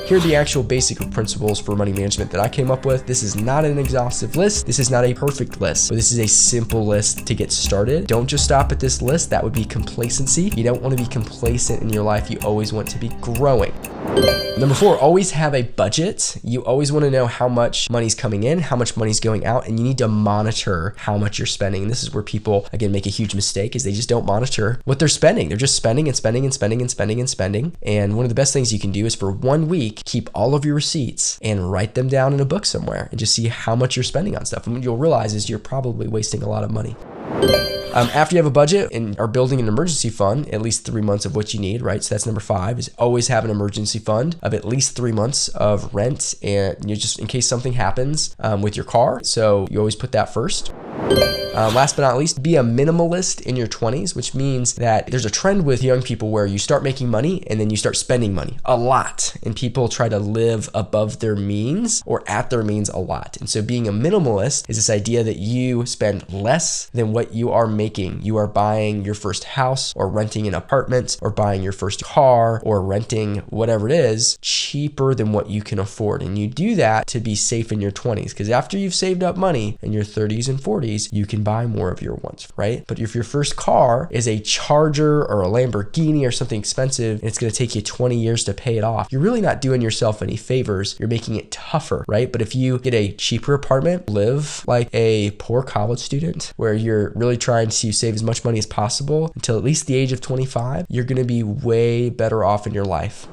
Here are the actual basic principles for money management that I came up with. This is not an exhaustive list. This is not a perfect list, but this is a simple list to get started. Don't just stop at this list. That would be complacency. You don't want to be complacent in your life. You always want to be growing. Number 4, always have a budget. You always want to know how much money's coming in, how much money's going out, and you need to monitor how much you're spending. And this is where people, again, make a huge mistake, is they just don't monitor what they're spending. They're just spending and spending and spending and spending and spending. And one of the best things you can do is for 1 week, keep all of your receipts and write them down in a book somewhere and just see how much you're spending on stuff. And what you'll realize is you're probably wasting a lot of money. After you have a budget and are building an emergency fund, at least 3 months of what you need, right? So that's number 5, is always have an emergency fund of at least 3 months of rent, and you just in case something happens with your car. So you always put that first. Last but not least, be a minimalist in your 20s, which means that there's a trend with young people where you start making money and then you start spending money a lot, and people try to live above their means or at their means a lot. And so being a minimalist is this idea that you spend less than what you are making. You are buying your first house or renting an apartment or buying your first car or renting whatever it is cheaper than what you can afford. And you do that to be safe in your 20s, because after you've saved up money in your 30s and 40s, you can buy more of your wants, right? But if your first car is a Charger or a Lamborghini or something expensive, and it's going to take you 20 years to pay it off, you're really not doing yourself any favors. You're making it tougher, right? But if you get a cheaper apartment, live like a poor college student, where you're really trying to save as much money as possible until at least the age of 25, you're going to be way better off in your life.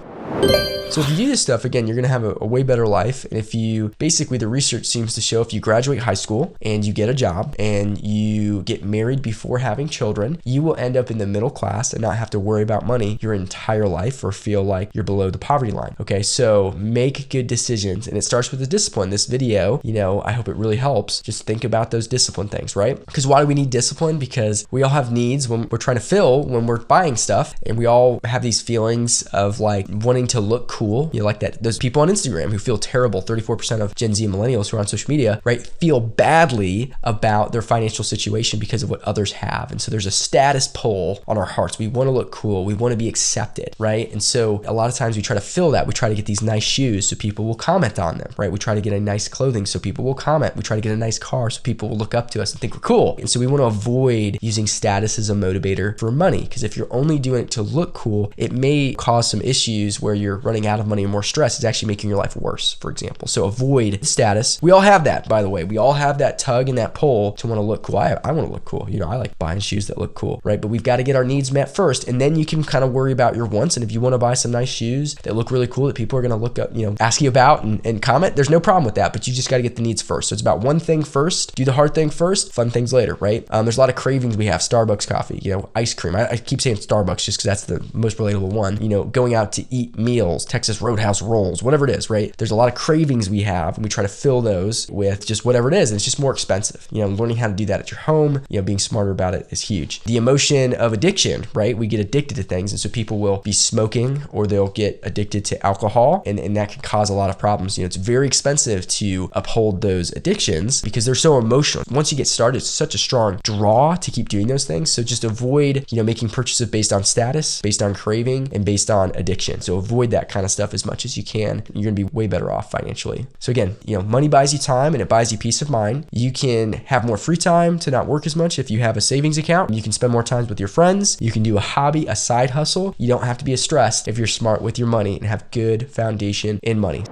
So if you do this stuff, again, you're going to have a way better life. And if you, basically the research seems to show, if you graduate high school and you get a job and you get married before having children, you will end up in the middle class and not have to worry about money your entire life or feel like you're below the poverty line. Okay, so make good decisions, and it starts with the discipline. This video, I hope it really helps. Just think about those discipline things, right? Because why do we need discipline? Because we all have needs when we're trying to fill when we're buying stuff, and we all have these feelings of like wanting to look cool. Like that. Those people on Instagram who feel terrible, 34% of Gen Z and millennials who are on social media, right, feel badly about their financial situation because of what others have. And so there's a status pull on our hearts. We want to look cool. We want to be accepted, right? And so a lot of times we try to fill that. We try to get these nice shoes so people will comment on them, right? We try to get a nice clothing so people will comment. We try to get a nice car so people will look up to us and think we're cool. And so we want to avoid using status as a motivator for money, because if you're only doing it to look cool, it may cause some issues where you're running out of money and more stress. Is actually making your life worse, for example. So avoid status. We all have that, by the way. We all have that tug and that pull to want to look cool. I want to look cool. I like buying shoes that look cool, right? But we've got to get our needs met first, and then you can kind of worry about your wants. And if you want to buy some nice shoes that look really cool that people are going to look up, ask you about and comment, there's no problem with that, but you just got to get the needs first. So it's about one thing first, do the hard thing first, fun things later, right? There's a lot of cravings we have. Starbucks coffee, ice cream. I keep saying Starbucks just because that's the most relatable one. Going out to eat meals, Texas Roadhouse rolls, whatever it is, right? There's a lot of cravings we have, and we try to fill those with just whatever it is, and it's just more expensive. Learning how to do that at your home, being smarter about it is huge. The emotion of addiction, right? We get addicted to things, and so people will be smoking or they'll get addicted to alcohol, and that can cause a lot of problems. It's very expensive to uphold those addictions because they're so emotional. Once you get started, it's such a strong draw to keep doing those things. So just avoid, making purchases based on status, based on craving, and based on addiction. So avoid that kind of stuff as much as you can. You're going to be way better off financially. So again, money buys you time and it buys you peace of mind. You can have more free time to not work as much if you have a savings account. You can spend more time with your friends. You can do a hobby, a side hustle. You don't have to be as stressed if you're smart with your money and have good foundation in money.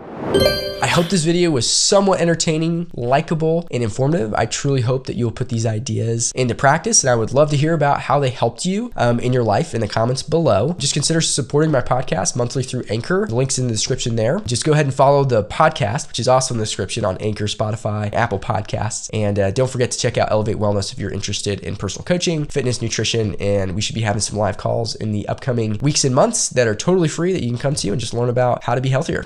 I hope this video was somewhat entertaining, likable, and informative. I truly hope that you'll put these ideas into practice, and I would love to hear about how they helped you in your life in the comments below. Just consider supporting my podcast monthly through Anchor. The link's in the description there. Just go ahead and follow the podcast, which is also in the description on Anchor, Spotify, Apple Podcasts. And don't forget to check out Elevate Wellness if you're interested in personal coaching, fitness, nutrition, and we should be having some live calls in the upcoming weeks and months that are totally free that you can come to and just learn about how to be healthier.